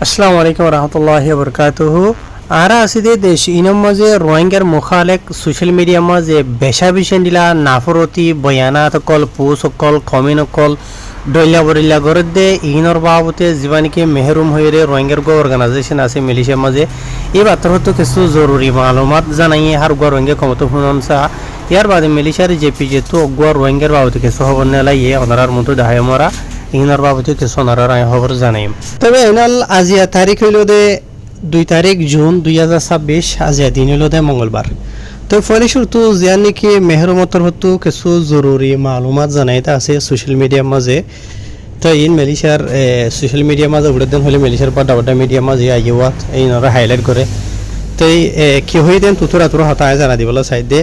আসসালামু আলাইকুম রহমতুল্লাহি বরকাতুহু আরা আসিদে দেশ ইনম মাঝে রোহিঙ্গার মুখালেক সোশ্যাল মিডিয়া মাঝে বেশা বিশেন দিলা নাফরতি বয়ানাত কল পোস কল কমেন্ট কল ডইলা বরিলা গরদ দে ইনর বাবতে জীবানিকে মেহরুম হইরে রোহিঙ্গার গো অর্গানাইজেশন আছে মিলিশিয়া মাঝে এই বাত্র হতো কিছু জরুরি মালুমাত জানাই হার গো রোহিঙ্গা ক্ষমতা হুনমসা ইয়ার বাদে মিলিশিয়ার জেপি যেহেতু অগুয়া রোহিঙ্গার বাবতে কিছু খবর নেলা ইয়ে অনারার মতো দাহায় মরা ইনার বাবতে কিছু অনারার খবর জানাই তবে এনাল আজিয়া তারিখ হইল দে 2 তারিখ জুন 2026 আজিয়া দিন হইল দে মঙ্গলবার তো ফলে শুরু জিয়ান নাকি মেহরমতর হতো কিছু জরুরি মালুমাত জানাইতে আছে সোশ্যাল মিডিয়ার মাঝে তো ইন মালয়েশিয়ার সোশ্যাল মিডিয়ার মাঝে উড়ে দেন হলে মালয়েশিয়ার বড় বড় মিডিয়ার মাঝে আইওয়াত এই নরা হাইলাইট করে তো কি হই দেন তুতুরা তুরা হতায় জানা দিবলা সাইড দে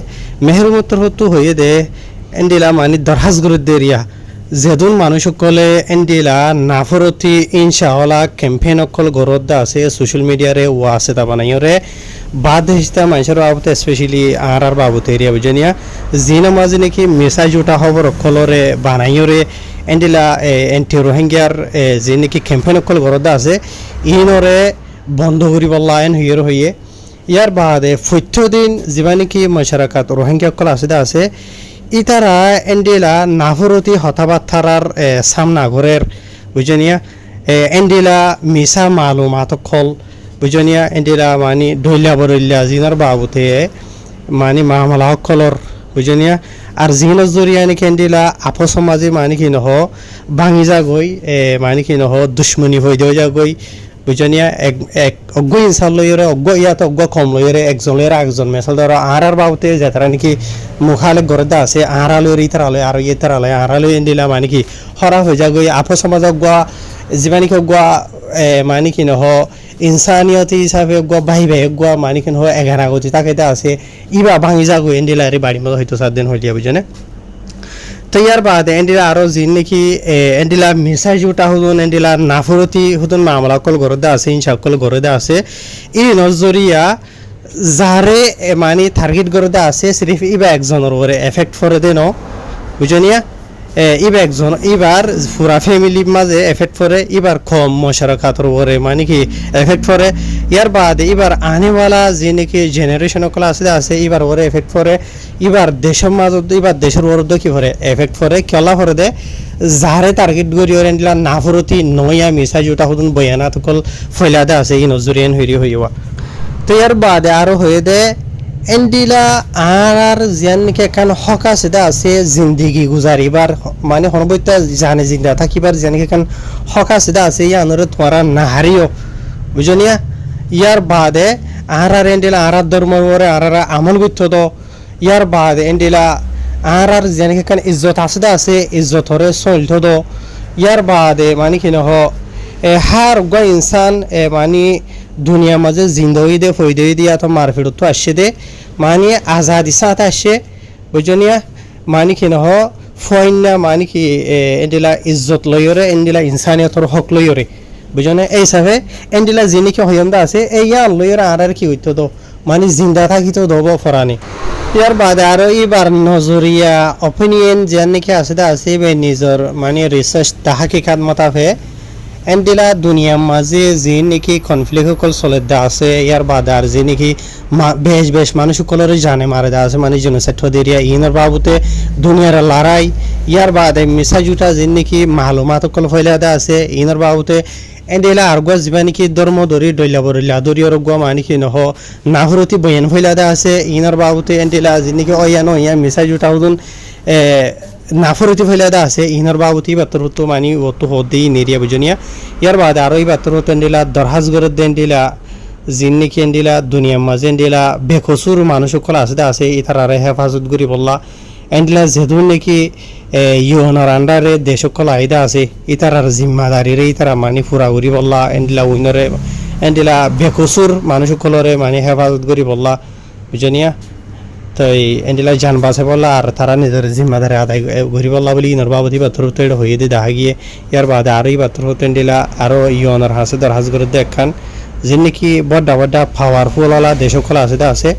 মেহরমতর হতো হইয়ে দে এন্ডিলা মানে দরহাজ গুরুদ দেরিয়া যেদুন মানুষ সকলে এন্ডিলা নাফরতি ইনশাআল্লাহ ক্যাম্পেইন অকল গরদ্দা আছে সোশ্যাল মিডিয়ারে ও আছে তা বানাইরে বাদ হিস্তা মানুষের বাবতে স্পেশালি আর বাবতে এরিয়া বুঝনিয়া জিনা মাঝে নাকি মেসেজ ওটা খবর অকলরে বানাইরে এন্ডিলা এন্টি রোহিঙ্গার যে নাকি ক্যাম্পেইন অকল গরদ্দা আছে ইনরে বন্ধ করি বললা এন হইয়ে ইয়ার বাদে দিন যিবা নাকি মাশারাকাত রোহিঙ্গা অকল আছে ইতারা এন্ডিলা নাফরতি হতাবার্তার সামনা ঘরের বুঝনিয়া এন্ডিলা মিসা মালুমাত কল বুঝনিয়া এন্ডিলা মানে ডইলা বরইলা জিনার বাবুতে মানে মামলা কলর বুঝনিয়া আর জিনার জরিয়া নাকি এন্ডিলা আপস সমাজে মানে কি নহ ভাঙি যা গই মানে কি নহ দুশ্মনী হয়ে দেওয়া যা গই বুঝনিয়া এক অজ্ঞ ইনসান লইরে অজ্ঞ ইয়াত অজ্ঞ কম লইরে একজন লইরে একজন মেসাল ধরো আর বাবুতে যাতারা নাকি মুখালে গরদা আছে আড়ালয় ইতারালয় আর ইতারালয় আড়ালয় এন্ডিলা মানে কি হরা হয়ে যা গই আপস সমাজ অজ্ঞ জীবানিক অজ্ঞ মানে কি নহ ইনসানিয়ত হিসাবে অজ্ঞ বাহি বাহি অজ্ঞ মানে কি নহ 11 আগতি তাকে আছে ইবা ভাঙি যা গই এন্ডিলা এর বাড়ির মতো হয়তো 7 দিন হইলিয়া বুঝনে তো ইয়ার বাদে এন্ডিলা আরো জিন নাকি এন্ডিলা মেসাজ উঠা হুদুন এন্ডিলা নাফরতি হুদুন মামলা কল গরদা আছে ইনশাকল গরদা আছে এই নজরিয়া যারে মানে টার্গেট গরদা আছে সিরিফ ইবা একজনের উপরে এফেক্ট করে দেন বুঝনিয়া ইবা একজন এবার পুরা ফ্যামিলির মাঝে এফেক্ট করে এবার কম মশারাকাতর উপরে মানে কি এফেক্ট করে ইয়ার বাদে এবার আনেওয়ালা যে নাকি জেনারেশন কল আছে এবার ওরে এফেক্ট করে এবার দেশের মাঝে এবার দেশের ওরদ কি করে এফেক্ট করে কেলা করে দে যারে টার্গেট করি ওরেন্ডিলা নাফরতি নয়া মিসাজ ওটা হুদুন বয়ানাত কল ফয়লাদা আছে ই নজরিয়ান হইয়া তো ইয়ার বাদে আরো হয়ে দে এন্ডিলা আর জিয়ান নাকি এখান হক আছে জিন্দিগি গুজারিবার মানে হনবইতা জানে জিন্দা থাকিবার জিয়ান নাকি এখান হক আছে ইয়ানরে তোমারা নাহারিও বুঝনিয়া ইয়ার বাদে আর এন্ডিলা আর ধর্মর ওরে আর আমল গুচ্ছ তো ইয়ার বাদে এন্ডিলা আর জিয়ান নাকি এখান ইজ্জত আছে ইজ্জত হরে চলতো তো ইয়ার বাদে মানে কি নহ হার গো ইনসান মানে দুনিয়া মাঝে জিন্দগি দে ফয়দই দিয়া তো মারফিরত তো আসছে দে মানে আজাদি সাথে আসছে বুঝনিয়া মানে কি নহ ফয়না মানে কি এন্ডিলা ইজ্জত লইরে এন্ডিলা ইনসানিয়তর হক লইরে বুঝনে এই হিসাবে এন্ডিলা যিনি কি হইন্দা আছে এই ইয়ান লইরে আর কি হইতো তো মানে জিন্দা থাকি তো দব ফরানি ইয়ার বাদে আরো এবার নজরিয়া অপিনিয়ন যেন নাকি আছে নিজের মানে রিসার্চ তাহাকিকাত মতাফে এন্ডিলা দুনিয়ার মাঝে যে নাকি কনফ্লিক্ট সকল চলে আছে ইয়ার বাদে আর যে নাকি বেশ মানুষ সকলের জানে মারে দেওয়া আছে মানে জনসেট দেরিয়া ইনার বাবুতে দুনিয়ার লড়াই ইয়ার বাদে মিসা জুটা যে নাকি মালুমাত সকল ফেলে দেওয়া আছে ইনার বাবুতে এন্ডিলা আর গো যা নাকি ধর্ম দরি ডইলা বরিলা দরিয়র গো মানে কি নহ নাহরতি বয়ান ফেলে দেওয়া আছে ইনার বাবুতে এন্ডিলা যে নাকি অয়ানো ইয়া মিসা জুটা হুদুন নাফরতি ফেলাদা আছে ইনার বাবুতি বাতর হতো মানে অত হদেই নেরিয়া বুঝনিয়া ইয়ার বাদে আরো এই বাতর হতো এন্ডিলা দরহাজ গরদ দেন্ডিলা জিন নাকি এন্ডিলা দুনিয়ার মাঝে এন্ডিলা বেকসুর মানুষ সকল আছে ইতারারে হেফাজত করি বললা এন্ডিলা যেদুন নাকি ইউনার আন্ডারে দেশ সকল আইদা আছে ইতারার জিম্মাদারিরে ইতারা মানে ফুরা করি বললা এন্ডিলা উইনরে এন্ডিলা বেকসুর মানুষ সকলরে মানে হেফাজত করি বললা বুঝনিয়া তো এন্ডিলা জান বাঁচে বললা আর তারা নিজের জিম্মাদারি আদায় ঘুরি বললা বলি ইনর বাবতি পাথর তো এটা হয়ে দিয়ে দেখা গিয়ে ইয়ার বাদে আরো এই পাথর হতো এন্ডিলা আরো ইউনার হাসে দরহাজ করে দেখান যে নাকি বড্ডা বড্ডা পাওয়ারফুল ওলা দেশ সকল আছে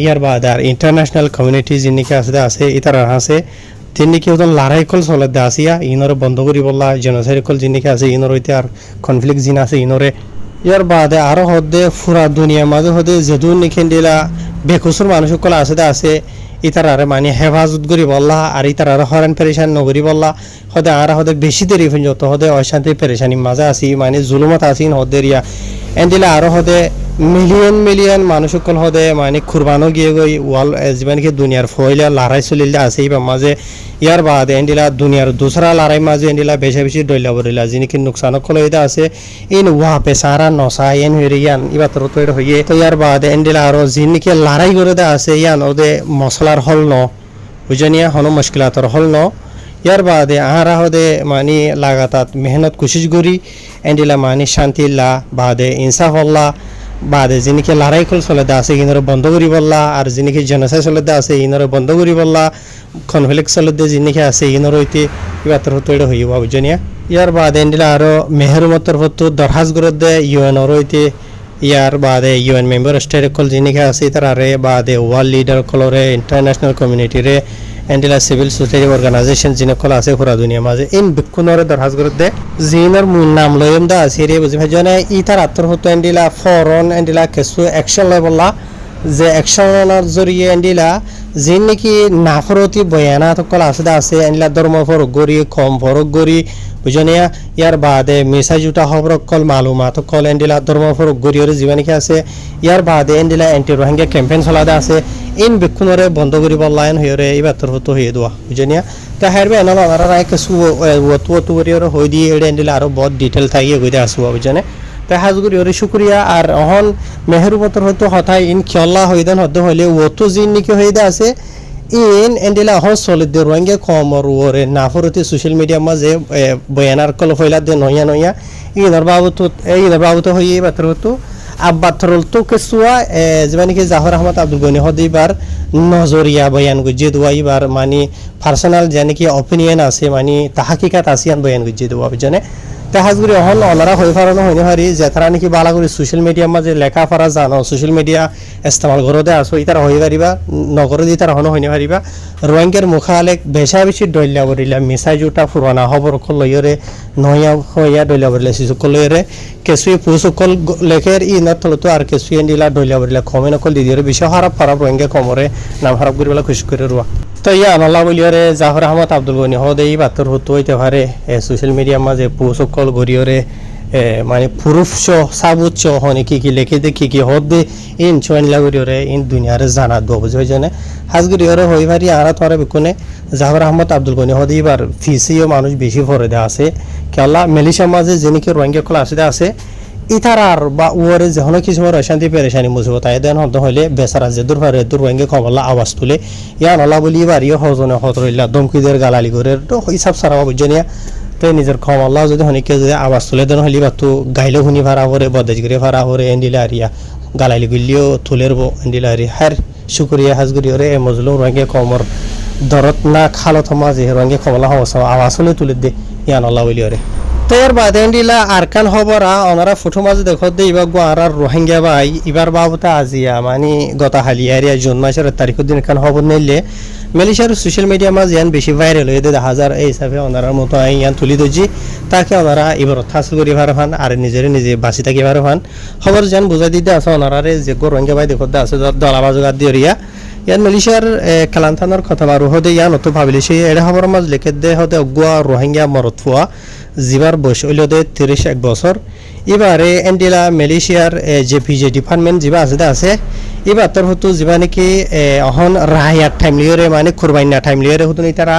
ইয়ার বাদে আর ইন্টারন্যাশনাল কমিউনিটি যে নাকি আছে ইতারা হাসে তেনকি ওজন লড়াই কল চলে দে আসিয়া ইনরে বন্ধ করি বললা জেনোসাইড কল জিনিকে আছে ইনর হইতে আর কনফ্লিক্ট জিন আছে ইনরে ইয়ার বাদে আরো হদে ফুরা দুনিয়ার মাঝে হদে যেদুন নিখেন দিলা বেকুসুর মানুষ কল আছে ইতারারে মানে হেফাজত করি বললা আর ইতারারে হরান পেরেশান নগরী বললা হদে আর হদে বেশি দেরি পর্যন্ত হদে অশান্তি পেরেশানি মাঝে আসি মানে জুলুমত আসিন হদের ইয়া এন্ডিলা আরো হদে মিলিয়ন মানুষ সকল হদে মানে কুরবানো গিয়ে গই ওয়াল জীবনকে দুনিয়ার ফয়লা লড়াই চলিলে আছে বা মাঝে ইয়ার বাদে এন্ডিলা দুনিয়ার দুসরা লড়াই মাঝে এন্ডিলা বেশি ডইলা বরিলা যিনিকি নুকসান কল হইতা আছে ইন ওয়া পেসারা নসা এন হইরিয়ান ইবাতর তো হইয়ে তো ইয়ার বাদে এন্ডিলা আরো যিনিকি লড়াই করে দা আছে ইয়ান ওদে মশলার হল ন বুঝানিয়া হনো মুশকিলাতর হল ন ইয়ার বাদে আহারা হদে মানে লাগাতার মেহনত কোশিশ করি এন্ডিলা মানে শান্তিল্লা বাদে ইনসাফ হল্লা বাদে যিনিকে লড়াই কল চলে দা আছে ইনরে বন্ধ করি বললা আর যিনিকে জেনোসাইড চলে দা আছে ইনরে বন্ধ করি বললা কনফ্লিক্ট চলে দে যিনিকে আছে ইনর হইতে ইবাতর হতো এটা হইবা বুঝানিয়া ইয়ার বাদে এন্ডিলা আরো মেহরুমতর হতো দরখাস করে দে ইউএনর হইতে ইয়ার বাদে ইউএন মেম্বার স্টেট কল যিনিকে আছে তারারে বাদে ওয়ার্ল্ড লিডার কলরে ইন্টারন্যাশনাল কমিউনিটিরে এন্ডিলা সিভিল সোসাইটি অর্গানাইজেশন যিনি কল আছে পুরা দুনিয়া মাঝে ইন বিক্ষুণরে দরখাস করে দে জিনার মূল নাম লয়ম দা আছে রে বুঝি ভাইজনে ইতার আত্মর হতো এন্ডিলা ফরন এন্ডিলা কিছু অ্যাকশন লেবলা যে অ্যাকশনের জরিয়ে এন্ডিলা যিন নাকি নাফরতি বয়ানাত কল আছে এন্ডিলা ধর্ম ফরক গরি কম ফরক গরি বুঝনিয়া ইয়ার বাদে মেসাজ উঠা খবর কল মালুমাত কল এন্ডিলা ধর্ম ফরক গরিয়র জীবনীকে আছে ইয়ার বাদে এন্ডিলা এন্টি রোহিঙ্গা ক্যাম্পেইন চলাদা আছে ইন বিক্ষুণরে বন্ধ করি বললায়ন হইরে ইবাতর হতো হয়ে দোয়া বুঝনিয়া তা হারবে এনল ওনারা রায় কিছু ওতো গরিয়র হই দিয়ে এড়ে এন্ডিলা আরো বহুত ডিটেল থাকিয়ে গইতে আসুয়া বুঝনে তা হাজগুরি ওরে শুক্রিয়া আর অহন মেহরুবতর হতো হতাই ইন খেলা হইদান হদ্দ হইলে ওতো জিন নিকে হইদা আছে ইন এন্ডিলা হন সলিদ রোহিঙ্গা কমর ওরে নাফরতি সোশ্যাল মিডিয়া মাঝে বয়ানার কল হইলা দে নয়া ইনর বাবু তো হইয়ে বাতর হতো আব্বাতরল তো কেসুয়া যেমানিকে জাহর আহমদ আব্দুল গনি হদিবার নজরিয়া বয়ান গুজে দোয়া এবার মানে পার্সোনাল জানি কি অপিনিয়ন আছে মানে তাহাকিকাত আসিয়ান বয়ান গুজে দোয়া বুঝনে তাহাজগুরি অহল অনারা হয়ে ফারানো হইনি হারি যে তারা নাকি বালা করে সোশ্যাল মিডিয়ার মাঝে লেখা ফারা জানো সোশ্যাল মিডিয়া ইস্তেমাল করতে আসো ইতারা হয়ে পারিবা নগরে দি তারা হনো হইনি পারিবা রোহিঙ্গার মুখালেক বেশি ডইলা বরিলা মিসাই জুটা ফুরানা খবর কল লইরে নয়া হইয়া ডইলা বরিলা শিশু কল লইরে কেসুই পুরুষ কল লেখের ই নতলতো আর কেসুই এন্ডিলা ডইলা বরিলা কমেন কল দিদিরে বিষয় হারাপ ফারাপ রোহিঙ্গা কমরে নাম হারাপ করিবেলা খুশি করে রুয়া তো ইয়া আল্লাহ বলিয়রে জাহর আহমদ আব্দুল গনি হদে এই বাতর হতো হইতে পারে সোশ্যাল মিডিয়ার মাঝে পুরুষ কল গরিয়রে মানে পুরুষ সাবুত হনে কি লেখে দে কি হদে ইন চোয়ানিলা গরিয়রে ইন দুনিয়ারে জানা দো বুঝবে জানে হাজ গরিয়রে হই পারি আরা তোরে বিকনে জাহর আহমদ আব্দুল গনি হদে এবার ফিসিও মানুষ বেশি ফরে দে আছে কেলা মালয়েশিয়ার মাঝে যেনিকে রোহিঙ্গা কল আছে ইতারার বা ওরে যখন কিছু অশান্তি পেরেশানি মুসিবত আয় দেন হতে হইলে বেচারা যে দূর রোহিঙ্গা কমলা আওয়াজ তুলে ইয়া নলা বলি এবার ইয়ে হজনে হতরইলা দমকিদের গালালি করে তো হিসাব সারা বুঝনিয়া তো নিজের কমলা যদি হনিকে যদি আওয়াজ তুলে দেন হইলি বা তো গাইলে শুনি ভাড়া করে বদেজ করে ভাড়া করে এন্ডিলা আরিয়া গালালি গুলিও তুলের এন্ডিলা আরি হার শুক্রিয়া হাজগুরি ওরে মজলুম রোহিঙ্গা কমর দরত না খালত মাঝে রোহিঙ্গা কমলা আওয়াজ শুনে তুলে দে ইয়া নলা বলি ওরে তোর বাদে এন্ডিলা আরকান হবরা ওনারা ফটো মাঝে দেখো দে ইবা গোয়ারার রোহিঙ্গা ভাই এবার বাবুতে আজিয়া মানে গত হালিয়ারিয়া জুন মাসের তারিখের দিন এখান খবর নিলে মালয়েশিয়ার সোশ্যাল মিডিয়া মাঝে ইয়ান বেশি ভাইরাল হয়ে দে হাজার এই হিসাবে ওনারার মতো ইয়ান তুলি দজি তাকে ওনারা এবার হাসিল করি ভার ফান আর নিজে বাঁচি থাকি ভার ফান খবর যেন বুঝাই দিতে আছে ওনারারে যে রোহিঙ্গা ভাই দেখো আছে দলাবা জোগাড় দিয়ে রিয়া ইয়ান মালয়েশিয়ার কালান্থানোর কথা বারো হদে ইয়ান অত ভাবিলে সেই এড়ে খবর মাঝ লেখে দে হদে অগুয়া রোহিঙ্গা মরত ফুয়া জিবার বয়স হইল দে 31 বছর এবারে এন্ডিলা মালয়েশিয়ার জেপিজে ডিপার্টমেন্ট জিবা আছে এবার তোর হতো জিবা নাকি অহন রাহিয়ার টাইম লিয়রে মানে কুরবাইনা টাইম লিয়রে হতো নি তারা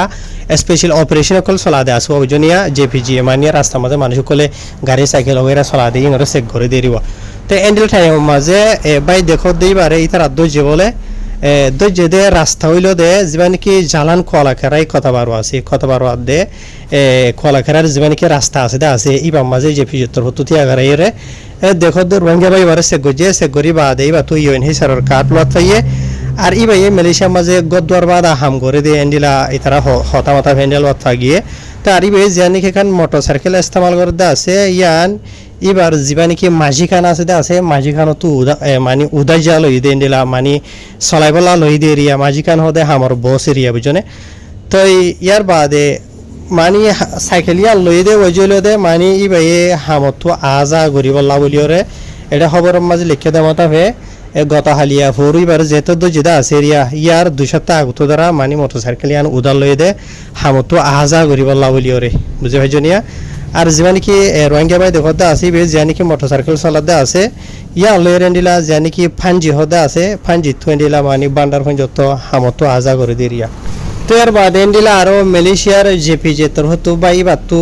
স্পেশাল অপারেশন কল চলা দে আসো অভিজনিয়া জেপিজি মানে রাস্তা মাঝে মানুষ কলে গাড়ি সাইকেল ওগেরা চলা দিয়ে ইনরে চেক করে দিয়ে দিব তো এন্ডিল টাইম মাঝে বাই দেখো দেইবারে ইতার আদর্য বলে দে দে রাস্তা হইল দে যিবা নাকি জালান কলাখেরাই কথা বারো আছে কথা বারো দে কলাখেরার যিবা নাকি রাস্তা আছে দে আছে ইবার মাঝে যে ফিজত্তর হতো তিয়াগারাইরে দেখো দে রোহিঙ্গা বাই বারে চেক করি বা দে ইবা তো ইউএন হিসারের কার্ড লোয়া থাইয়ে আর ইবাই মালয়েশিয়ার মাঝে গদ্দার বাদ হাম করে দে এন্ডিলা ইতারা হতা মাথা ভেন্ডেল ওয়া গিয়ে তার ইবাই জানি এখান মোটরসাইকেল ইস্তেমাল করে দে আছে ইয়ান এবার যিবা নাকি মাঝি খান আছে দে আছে মাঝি খান তো মানে উদাই যা লই দে এন্ডিলা মানে চলাইবলা লই দে এরিয়া মাঝি খান হদে হামর বস এরিয়া বুঝনে তো ইয়ার বাদে মানে সাইকেল ইয়ার লই দে ওইজল দে মানে ই ভাই হামতো আজা গরিব লাবলিওরে এটা খবরের মাঝে লিখে দেওয়া মতো হবে গতা হালিয়া ফরিবার যেহেতু যেটা আছে ইয়ার 2 সপ্তাহ আগত দ্বারা মানে মোটরসাইকেল ইয়ান উদার লই দে হামতো আজা গরিব লাবলিওরে বুঝে ভাইজনিয়া আর যিমান কি রোহিঙ্গা ভাই দেখতে আছে বে জানি কি মোটরসাইকেল চালাতে আছে ইয়া লই রেন্ডিলা জানি কি ফানজি হদা আছে ফানজি থুন্ডিলা মানে বান্ডার ফঞ্জত হামতো আজা করে দিরিয়া তো এর বাদে এন্ডিলা আরো মালয়েশিয়ার জেপিজে তোর হতো বা ইবা তো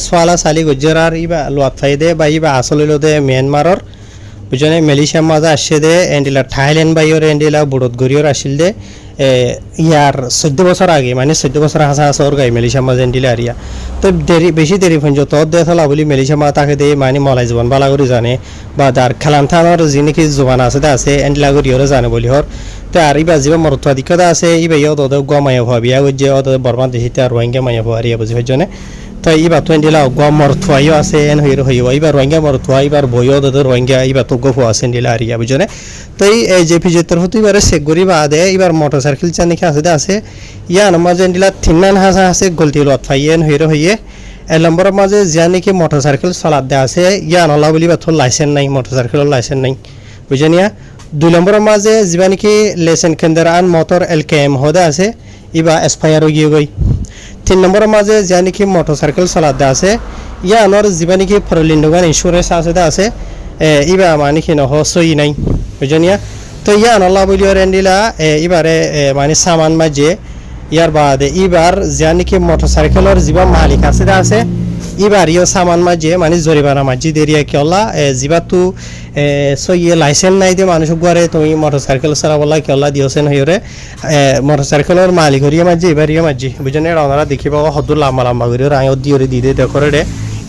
সোয়ালা সালি গুজরার ইবা লোয়াত ফাইদে বা ইবা আসলে দে মিয়ানমারর বুঝনে মালয়েশিয়া মাঝে আসছে দে এন্ডিলা থাইল্যান্ড বাইর এন্ডিলা বুড়ত গরিয়র আসিল দে ইয়ার 14 বছর আগে মানে 14 বছর হাসা হাসর গাই মালয়েশিয়া মাঝে এন্ডিলা আরিয়া তো বেশি দেরি পর্যন্ত দেশলা বলি মালয়েশিয়া মা তাকে দে মানে মলাই জীবন বালা করে জানে বা তার খেলান্থানোর যি নাকি জোবান আছে এন্ডিলা গরিয়রে জানে বলি হর তো আর ইবা যিবা মরত্বাধিকতা আছে ইবা ইয় দদ গমায় ভাবিয়া গজ্জে অদ বর্মা দেশিতে আর রোহিঙ্গা মায়া ভারিয়া বুঝি হজনে তো ইবা তো এন্ডিলা গম মরত্বাইও আছে এন হইও ইবা রোহিঙ্গা মরত্বা ইবার বইও দদ রোহিঙ্গা ইবা তো গফু আছে এন্ডিলা আরিয়া বুঝনে তো এই জেপি যেতর হতো ইবারে সেগুরি বাদে ইবার মোটরসাইকেল চানিকে আছে ইয়া নমাজে এন্ডিলা তিননান হাসা আছে গলতি লত ফাইয়েন হইয়ে এ নম্বরের মাঝে যা নাকি মোটরসাইকেল চালাত দে আছে ইয়া নলা বলি বা তোর লাইসেন্স নাই মোটরসাইকেলের লাইসেন্স নাই বুঝনিয়া 2 নম্বরের মাঝে যিবা নাকি লেসেন কেন্দ্র আন মোটর এলকেএম হদা আছে ইবা এক্সপায়ার হয়ে গই 3 নম্বরের মাঝে যা নাকি মোটরসাইকেল চালাত আছে ইয়া আনর যিবা নাকি ফরলিন্ডগান ইন্স্যুরেন্স আছে ইবা মানে কি নহ সই নাই বুঝনিয়া তো ইয়া নলা বলিও রেন্ডিলা ইবারে মানে সামান মাঝে ইয়ার বাদে ইবার যা নাকি মোটরসাইকেলের যিবা মালিক আছে ইবার ইয় সামান মাঝে মানে জরিমানা মাঝি দেরিয়া কিয়লা যিবা তো সইয়ে লাইসেন্স নাই দিয়ে মানুষ গুয়ারে তুমি মোটরসাইকেল চালাবলা কিয়লা দিয়ছেন হইরে মোটরসাইকেলের মালিক হরিয়া মাঝি এবার ইয়ে মাঝি বুঝনে ওনারা দেখি পাবো হদ লাম্বা লাম্বা করে আয়ত দিয়ে দিয়ে দেখরে দে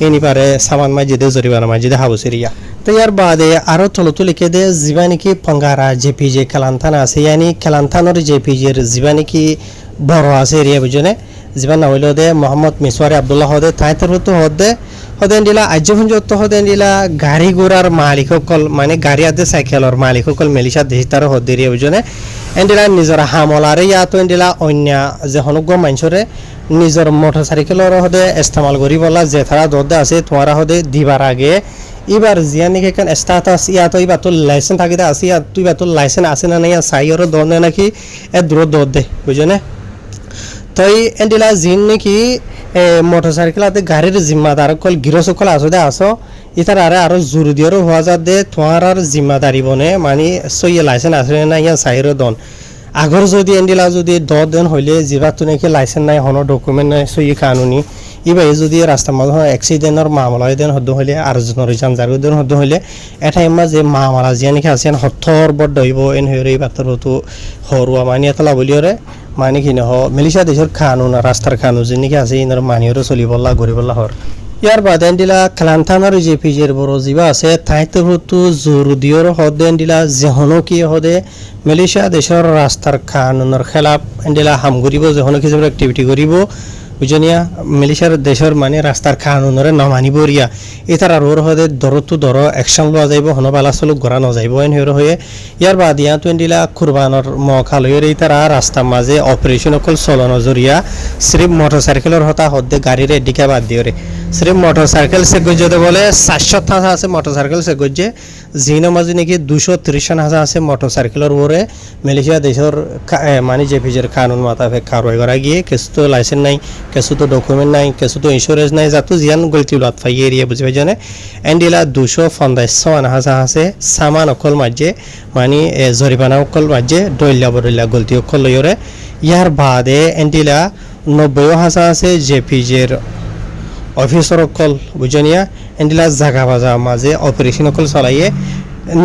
এনি পারে সামান মাঝি দে জরিমানা মাঝি দে হাবুসেরিয়া তো ইয়ার বাদে আরো তলতো লিখে দে যিবা নাকি পঙ্গারা জেপিজে খেলান্থান আছে ইয়ানি খেলান্থানোর জেপিজের যিবা নাকি বড় আছে এরিয়া বুঝনে যিবা না হইল দে মোহাম্মদ মিসওয়ারি আব্দুল্লাহ হদে তাইতর হতো হদেন দিলা আজ্যভুন যত হদেন দিলা গাড়ি ঘোড়ার মালিক সকল মানে গাড়ি আদে সাইকেলর মালিক সকল মেলিশা দেশিতার হদে এরিয়া বুঝনে এন্ডিলা নিজর হামলারে ইয়াতো এন্ডিলা অন্য যে হনুগ মানুষরে নিজর মোটরসাইকেলর হদে ইস্তেমাল করি বলা যে তারা দদে আছে তোমারা হদে দিবার আগে এবার জিয়ানি কেন স্ট্যাটাস ইয়াতো ইবা তো লাইসেন্স থাকিতে আছে ইয়া তুই বা তো লাইসেন্স আছে না নাই সাইয়র দনে নাকি এ দূর দে বুঝনে তাই এন্ডিলা জিন নাকি মোটরসাইকেল আতে গাড়ির জিম্মাদার কল গিরসকল আসদে আসো ইতার আরো জোর দিয়ের হওয়া যা দে তোমার আর জিম্মাদারি বনে মানে সইয়ে লাইসেন্স আছে না ইয়া সাইর দন আগর যদি এন্ডিলা যদি দেন হইলে যেবা তো নাকি লাইসেন্স নাই হনো ডকুমেন্ট নাই সইয়ে কানুনি ইবাই যদি রাস্তার মাঝে অ্যাক্সিডেন্টর মামলা দেন হদ্দ হইলে আর জনের জানজার দেন হদ্দ হইলে এটা এমা যে মামলা যে নাকি আছে হথর বড় হইব এন হইরে বাতর তো হরুয়া মানে এতলা বলিওরে মানে কি নহ মালয়েশিয়া দেশের কানুন রাস্তার কানুন যে নাকি আছে ইনার মানিয়রে চলিবল্লা গরিবল্লা হর ইয়ার বাদেন দিলা খেলান্থানোর যে পিজের বড় জীবা আছে তাইতে হতো জোর দিয়র হদেন দিলা যেহনো কি হদে মালয়েশিয়া দেশের রাস্তার কানুনের খেলাপ এন্ডিলা হাম করিব যেহনো কিছু অ্যাক্টিভিটি করিব বুঝনিয়া মালয়েশিয়ার দেশের মানে রাস্তার কানুনরে নমানিব রিয়া এটার আর ওর হদে দরতো দর অ্যাকশন লওয়া যাইব হনো বালা চলুক গড়া নযাইব এন হয়ে ইয়ার বাদ ইয়া তো এন্ডিলা কুরবানর মখালয়ের ইতারা রাস্তার মাঝে অপারেশন অকল চলনো জরিয়া সিরিফ মোটরসাইকেলের হতা হদে গাড়ির এদিকে বাদ দিওরে সিরিফ মোটরসাইকেল সে গজ্জে বলে 700 হাজার আছে মোটরসাইকেল সে গজ্জে জিনো মাঝে নাকি 230 হাজার আছে মোটরসাইকেলের ওরে মালয়েশিয়া দেশের মানে যে ফিজের কানুন মাতাফে কারওয়াই করা গিয়ে কিছু তো লাইসেন্স নাই কিছু তো ডকুমেন্ট নাই কিছু তো ইন্স্যুরেন্স নাই যাতো জিয়ান গলতি উলাত ফাই এরিয়া বুঝবে জানে এন্ডিলা 250 হাজার আছে সামান অকল মাঝে মানে জরিমানা অকল মাঝে ডইলা বড়ইলা গলতি অকল লইরে ইয়ার বাদে এন্ডিলা 90 হাজার আছে জেপিজের অফিসার অকল বুঝনিয়া এন্ডিলা জাগা বাজা মাঝে অপারেশন অকল চলাইয়ে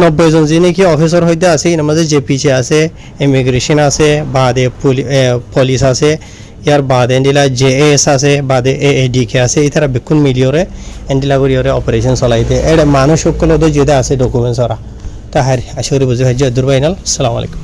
90 জন যে নাকি অফিসার হইতে আছে এর মাঝে জেপিজে আছে ইমিগ্রেশন আছে বাদে পুলিশ আছে ইয়ার বাদে এন্ডিলা জেএস আছে বাদে এএডিকে আছে ইতারা বেকুন মিলিয়রে এন্ডিলা করিয়রে অপারেশন চলাইতে এর মানুষ সকল যেটা আছে ডকুমেন্টস ওরা তাহার আশা করি বুঝে ভাই দুর্বাইনাল আসসালামু আলাইকুম।